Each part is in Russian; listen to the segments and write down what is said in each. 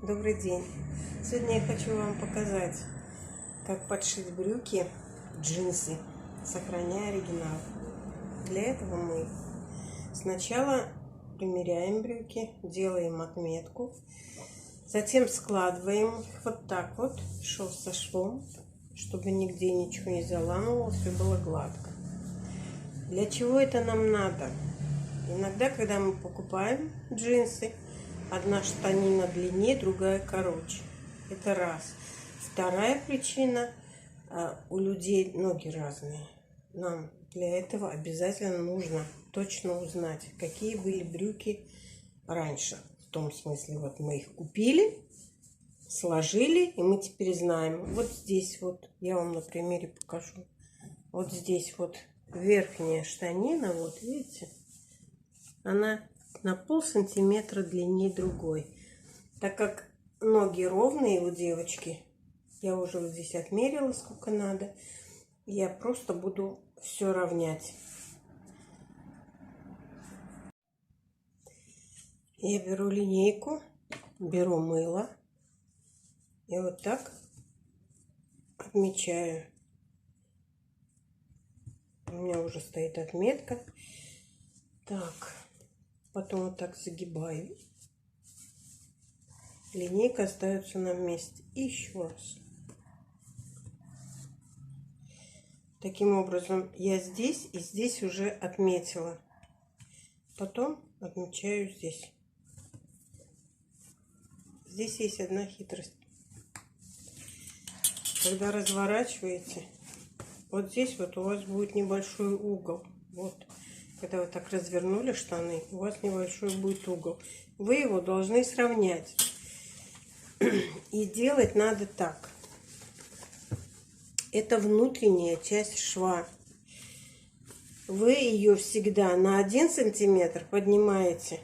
Добрый день! Сегодня я хочу вам показать, как подшить брюки, джинсы, сохраняя оригинал. Для этого мы сначала примеряем брюки, делаем отметку, затем складываем их вот так вот, шов со швом, чтобы нигде ничего не заламывалось, все было гладко. Для чего это нам надо? Иногда, когда мы покупаем джинсы, одна штанина длиннее, другая короче. Это раз. Вторая причина. У людей ноги разные. Нам для этого обязательно нужно точно узнать, какие были брюки раньше. В том смысле, вот мы их купили, сложили, и мы теперь знаем. Вот здесь вот, я вам на примере покажу. Вот здесь вот верхняя штанина, вот видите, она на полсантиметра длиннее другой. Так как ноги ровные у девочки, я уже вот здесь отмерила, сколько надо. Я просто буду все равнять. Я беру линейку, беру мыло и вот так отмечаю. У меня уже стоит отметка. Так. Потом вот так загибаю. Линейка остается на месте. И еще раз. Таким образом, я здесь и здесь уже отметила. Потом отмечаю здесь. Здесь есть одна хитрость. Когда разворачиваете, вот здесь вот у вас будет небольшой угол. Вот. Когда вы так развернули штаны, у вас небольшой будет угол. Вы его должны сравнять. И делать надо так. Это внутренняя часть шва. Вы ее всегда на 1 сантиметр поднимаете.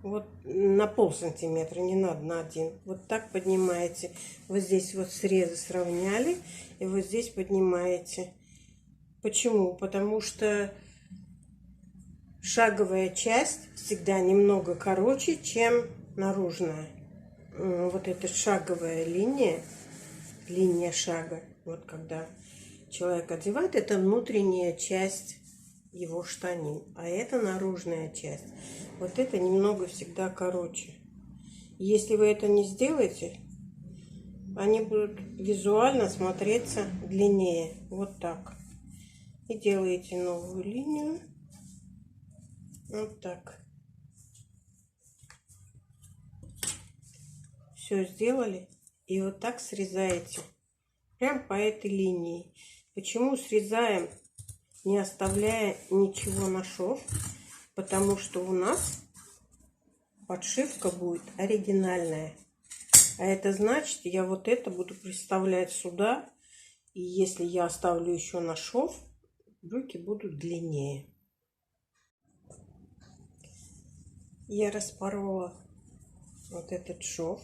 Вот на полсантиметра, не надо на 1. Вот так поднимаете. Вот здесь вот срезы сравняли. И вот здесь поднимаете. Почему? Потому что шаговая часть всегда немного короче, чем наружная. Вот эта шаговая линия, линия шага, вот когда человек одевает, это внутренняя часть его штанин, а это наружная часть. Вот это немного всегда короче. Если вы это не сделаете, они будут визуально смотреться длиннее. Вот так. И делаете новую линию. Вот так. Все сделали. И вот так срезаете. Прям по этой линии. Почему срезаем, не оставляя ничего на шов? Потому что у нас подшивка будет оригинальная. А это значит, я вот это буду приставлять сюда. И если я оставлю еще на шов, брюки будут длиннее. Я распорола вот этот шов.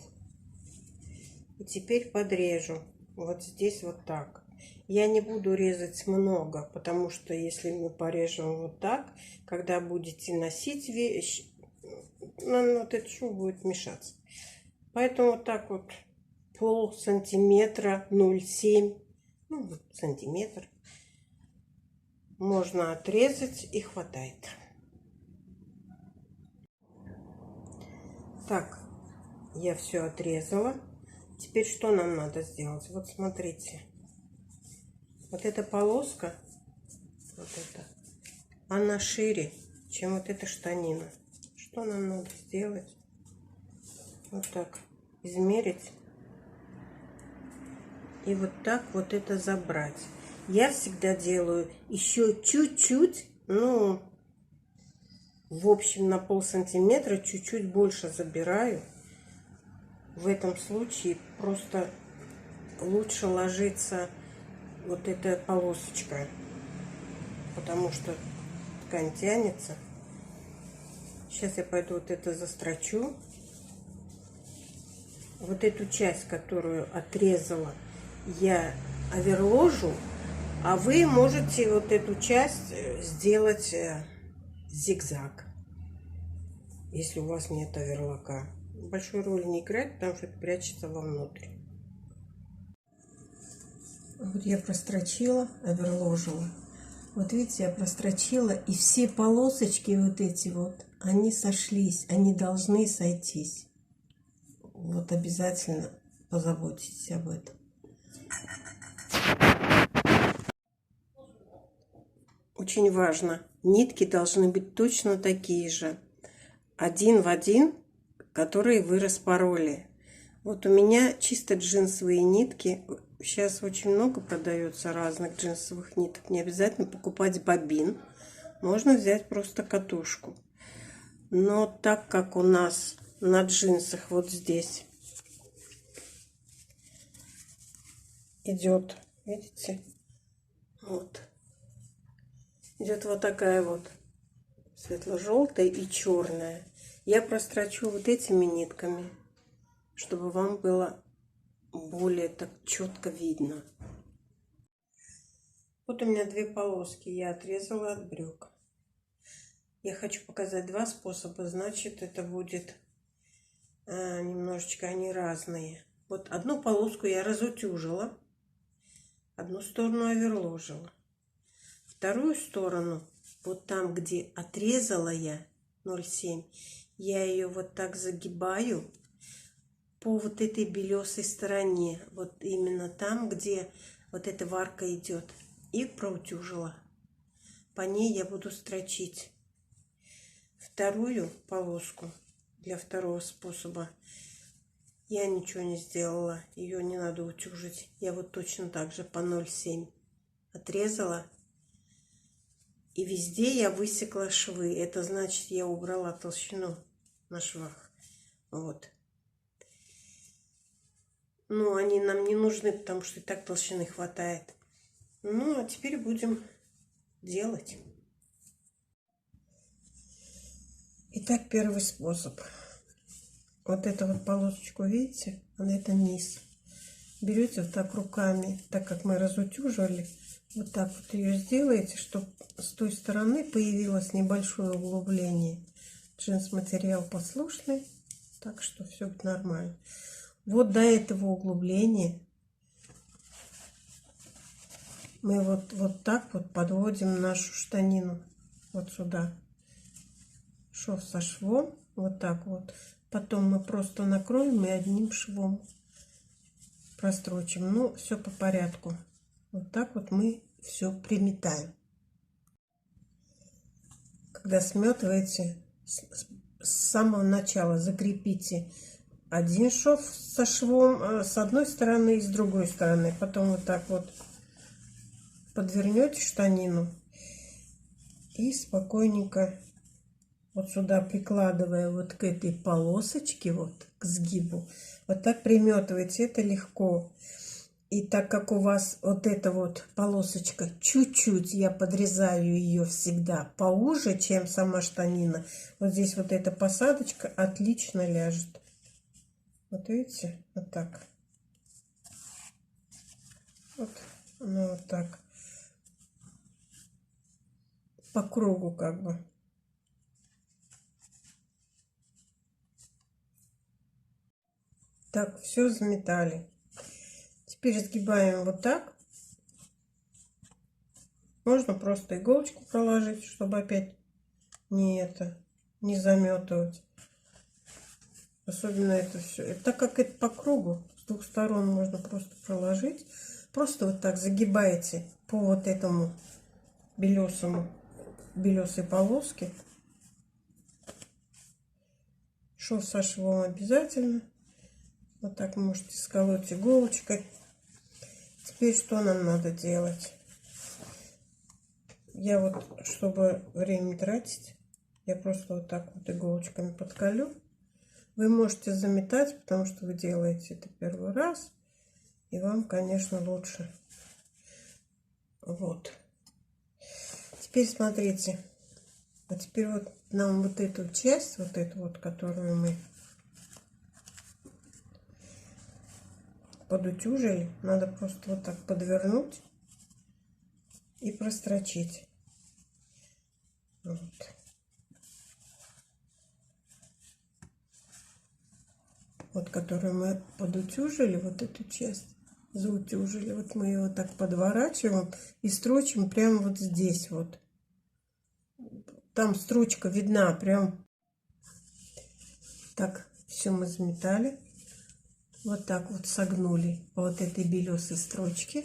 И теперь подрежу вот здесь вот так. Я не буду резать много, потому что если мы порежем вот так, когда будете носить вещь, вот этот шов будет мешаться. Поэтому вот так вот полсантиметра, 0,7, сантиметр можно отрезать и хватает. Так, я все отрезала. Теперь что нам надо сделать? Вот смотрите. Вот эта полоска, вот эта, она шире, чем вот эта штанина. Что нам надо сделать? Вот так измерить. И вот так вот это забрать. Я всегда делаю еще чуть-чуть, в общем, на полсантиметра чуть-чуть больше забираю. В этом случае просто лучше ложится вот эта полосочка, потому что ткань тянется. Сейчас я пойду вот это застрочу. Вот эту часть, которую отрезала, я оверложу, а вы можете вот эту часть сделать зигзаг, если у вас нет оверлока. большой роли не играет, потому что это прячется вовнутрь. Вот я прострочила, оверложила. Вот видите, я прострочила, и все полосочки вот эти вот, они сошлись, они должны сойтись. Вот обязательно позаботьтесь об этом. Очень важно, нитки должны быть точно такие же, один в один, которые вы распороли. Вот у меня чисто джинсовые нитки. Сейчас очень много продается разных джинсовых ниток. Не обязательно покупать бобин. Можно взять просто катушку. Но так как у нас на джинсах вот здесь идет, видите, вот, идет вот такая вот светло-желтая и черная. Я прострочу вот этими нитками, чтобы вам было более так четко видно. Вот у меня две полоски я отрезала от брюк. Я хочу показать два способа, значит, это будет немножечко они разные. Вот одну полоску я разутюжила, одну сторону оверложила. Вторую сторону, вот там, где отрезала я 0,7, я ее вот так загибаю по вот этой белесой стороне, вот именно там, где вот эта варка идет, и проутюжила. По ней я буду строчить. Вторую полоску для второго способа я ничего не сделала, ее не надо утюжить. Я вот точно так же по 0,7 отрезала. И везде я высекла швы. Это значит, я убрала толщину на швах. Вот. Но они нам не нужны, потому что и так толщины хватает. Ну, а теперь будем делать. Итак, первый способ. Вот эту вот полосочку, видите? Вот это низ. Берете вот так руками, так как мы разутюжили, вот так вот ее сделаете, чтобы с той стороны появилось небольшое углубление. Джинс-материал послушный, так что все будет нормально. Вот до этого углубления мы вот так вот подводим нашу штанину вот сюда. Шов со швом, вот так вот. Потом мы просто накроем и одним швом прострочим. Ну, все по порядку. Вот так вот мы все приметаем. Когда сметываете, с самого начала закрепите один шов со швом с одной стороны и с другой стороны. Потом вот так вот подвернете штанину и спокойненько вот сюда, прикладывая вот к этой полосочке, вот к сгибу, вот так приметываете. Это легко. И так как у вас вот эта вот полосочка, чуть-чуть я подрезаю ее всегда поуже, чем сама штанина, вот здесь вот эта посадочка отлично ляжет. Вот видите, вот так. Вот она вот так. По кругу как бы. Так, все заметали. Теперь сгибаем вот так. Можно просто иголочку проложить, чтобы опять не заметывать. Особенно это все. Так как это по кругу, с двух сторон можно просто проложить. Просто вот так загибаете по вот этому белесой полоске. Шов со швом обязательно. Вот так можете сколоть иголочкой. Теперь что нам надо делать? Я вот, чтобы время не тратить, я просто вот так вот иголочками подколю. Вы можете заметать, потому что вы делаете это первый раз. И вам, конечно, лучше. Вот. Теперь смотрите. А теперь вот нам вот эту часть, вот эту вот, которую мы подутюжили, надо просто вот так подвернуть и прострочить. Вот. вот которую мы подутюжили, вот эту часть, заутюжили. Вот мы ее так подворачиваем и строчим прямо вот здесь вот. Там строчка видна прям. Так, все мы заметали. Вот так вот согнули по вот этой белесой строчке.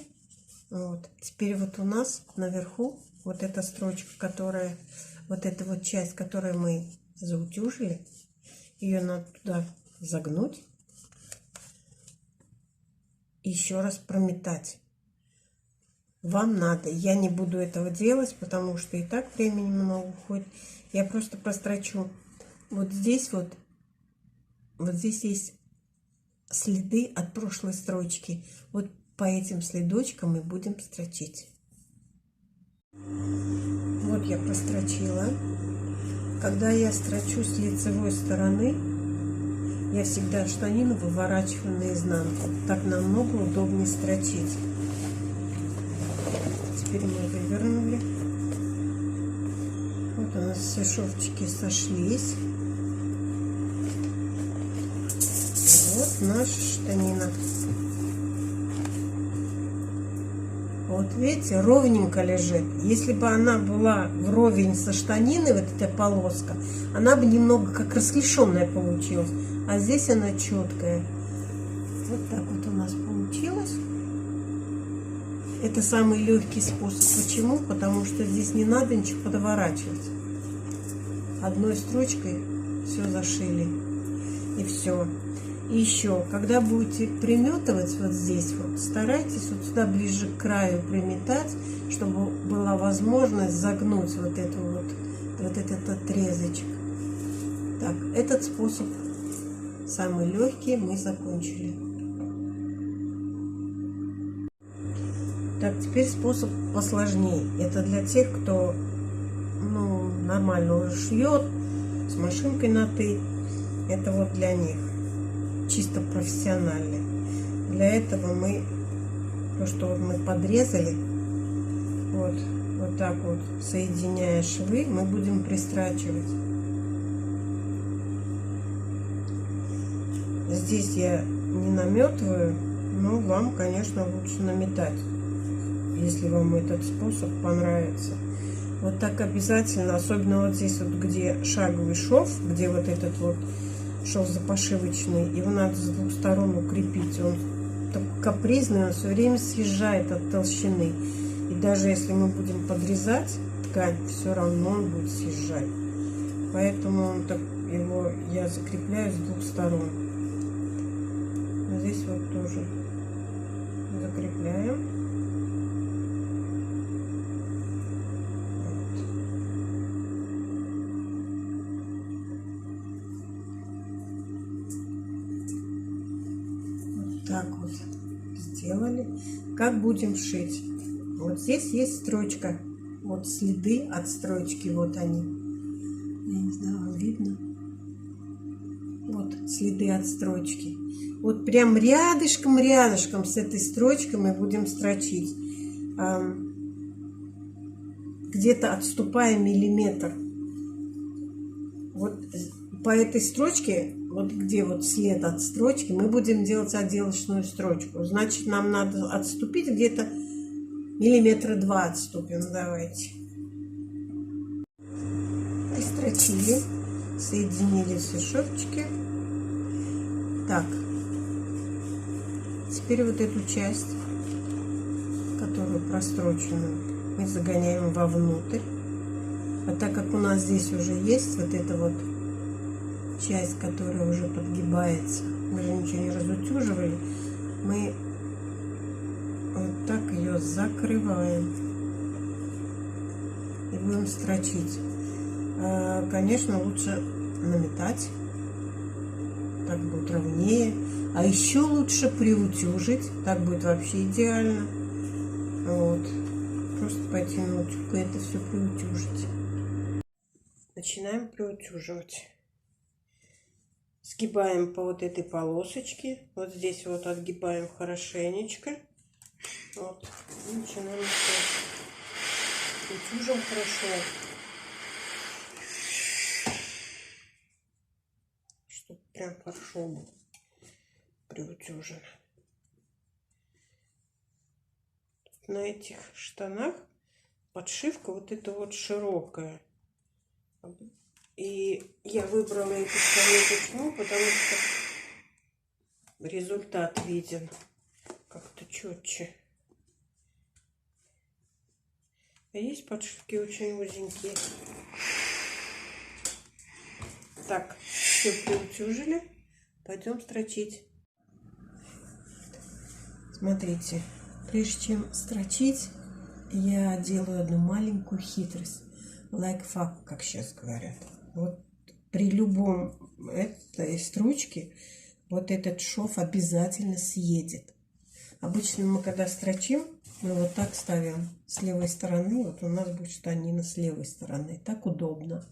Вот. Теперь вот у нас наверху вот эта строчка, которая, вот эта вот часть, которую мы заутюжили, ее надо туда загнуть. Еще раз прометать. Вам надо. Я не буду этого делать, потому что и так времени много уходит. Я просто прострочу. Вот здесь вот здесь есть следы от прошлой строчки. Вот по этим следочкам мы будем строчить. Вот я прострочила. Когда я строчу с лицевой стороны, я всегда штанину выворачиваю наизнанку. Так намного удобнее строчить. Теперь мы вывернули. Вот у нас все шовчики сошлись. Вот наша штанина. Вот видите, ровненько лежит. Если бы она была вровень со штаниной, вот эта полоска, она бы немного как расклешенная получилась. А здесь она четкая. Вот так вот у нас получилось. Это самый легкий способ. Почему? Потому что здесь не надо ничего подворачивать. Одной строчкой все зашили. И все. И еще, когда будете приметывать вот здесь вот, старайтесь вот сюда ближе к краю приметать, чтобы была возможность загнуть вот этот отрезочек. Так, этот способ самый легкий мы закончили. Так, теперь способ посложнее. Это для тех, кто нормально уже шьет, с машинкой на «ты». Это вот для них. Чисто профессиональный. Для этого мы то, что вот мы подрезали, вот так вот, соединяя швы, мы будем пристрачивать. Здесь я не наметываю, но вам, конечно, лучше наметать, если вам этот способ понравится. Вот так обязательно, особенно вот здесь вот, где шаговый шов, где вот этот вот шов запошивочный, его надо с двух сторон укрепить. Он такой капризный, он все время съезжает от толщины. И даже если мы будем подрезать ткань, все равно он будет съезжать. Поэтому его я закрепляю с двух сторон. Здесь вот тоже закрепляем. Так вот сделали. Как будем шить? Вот здесь есть строчка. Вот следы от строчки. Вот они. Я не знаю, вам видно? Вот следы от строчки. Вот прям рядышком с этой строчкой мы будем строчить. Где-то отступая миллиметр. Вот по этой строчке, вот где вот след от строчки, мы будем делать отделочную строчку. Значит, нам надо отступить где-то миллиметра 2 отступим. Давайте. Пристрочили, соединили все шовчики. Так. Теперь вот эту часть, которую простроченную, мы загоняем вовнутрь. А так как у нас здесь уже есть вот эта вот часть, которая уже подгибается, мы же ничего не разутюживали, мы вот так ее закрываем и будем строчить. Конечно, лучше наметать, так будет ровнее, а еще лучше приутюжить, так будет вообще идеально. Вот, просто пойти на утюг и это все приутюжить. Начинаем приутюживать. Сгибаем по вот этой полосочке. Вот здесь вот отгибаем хорошенечко. Вот. И начинаем мешать. Утюжим хорошо. Чтобы прям хорошо было. приутюжено. На этих штанах подшивка вот эта вот широкая. И я выбрала эти штаны почему? Потому что результат виден как-то четче. А есть подшивки очень узенькие. Так, все приутюжили. Пойдем строчить. Смотрите, прежде чем строчить, я делаю одну маленькую хитрость. Лайфхак, как сейчас говорят. Вот при любом этой строчке вот этот шов обязательно съедет. Обычно мы, когда строчим, мы вот так ставим с левой стороны. Вот у нас будет штанина с левой стороны. Так удобно.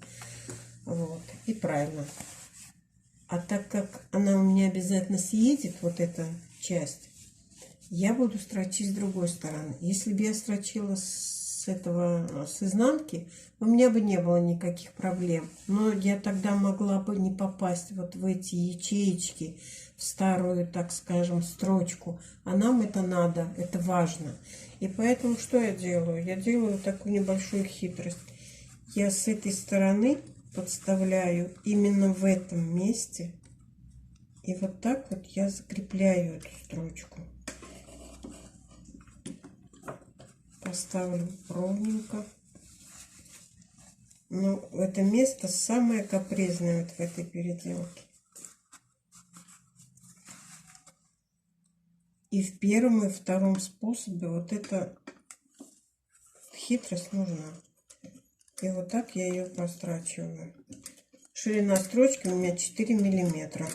Вот. И правильно. А так как она у меня обязательно съедет, вот эта часть, я буду строчить с другой стороны. Если бы я строчила с изнанки, у меня бы не было никаких проблем. Но я тогда могла бы не попасть вот в эти ячеечки, в старую, так скажем, строчку. А нам это надо, это важно. И поэтому что я делаю? Я делаю такую небольшую хитрость. Я с этой стороны подставляю именно в этом месте. И вот так вот я закрепляю эту строчку. Поставлю ровненько. Но это место самое капризное вот в этой переделке. И в первом и втором способе вот эта хитрость нужна. И вот так я ее прострачиваю. Ширина строчки у меня 4 миллиметра.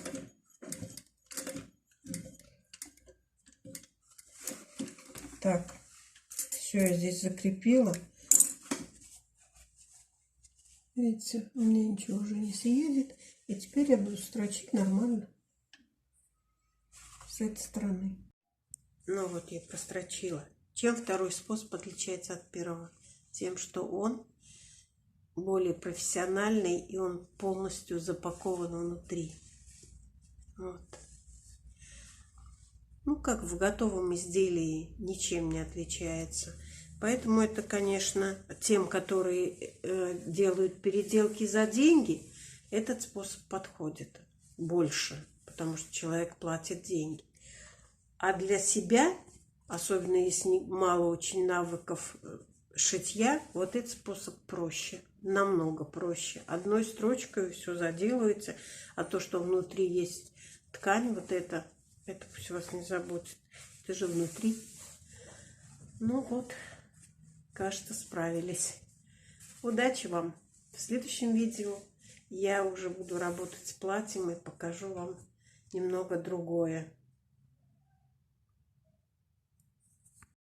Так, все, я здесь закрепила. Видите, у меня ничего уже не съедет. И теперь я буду строчить нормально с этой стороны. Ну вот я прострочила. Чем второй способ отличается от первого? Тем, что он более профессиональный и он полностью запакован внутри. Вот. Ну, как в готовом изделии, ничем не отличается. Поэтому это, конечно, тем, которые делают переделки за деньги, этот способ подходит больше, потому что человек платит деньги. А для себя, особенно если мало очень навыков шитья, вот этот способ проще, намного проще. Одной строчкой все заделывается, а то, что внутри есть ткань, вот это пусть вас не заботит. Это же внутри. Ну вот, кажется, справились. Удачи вам! В следующем видео я уже буду работать с платьем и покажу вам немного другое.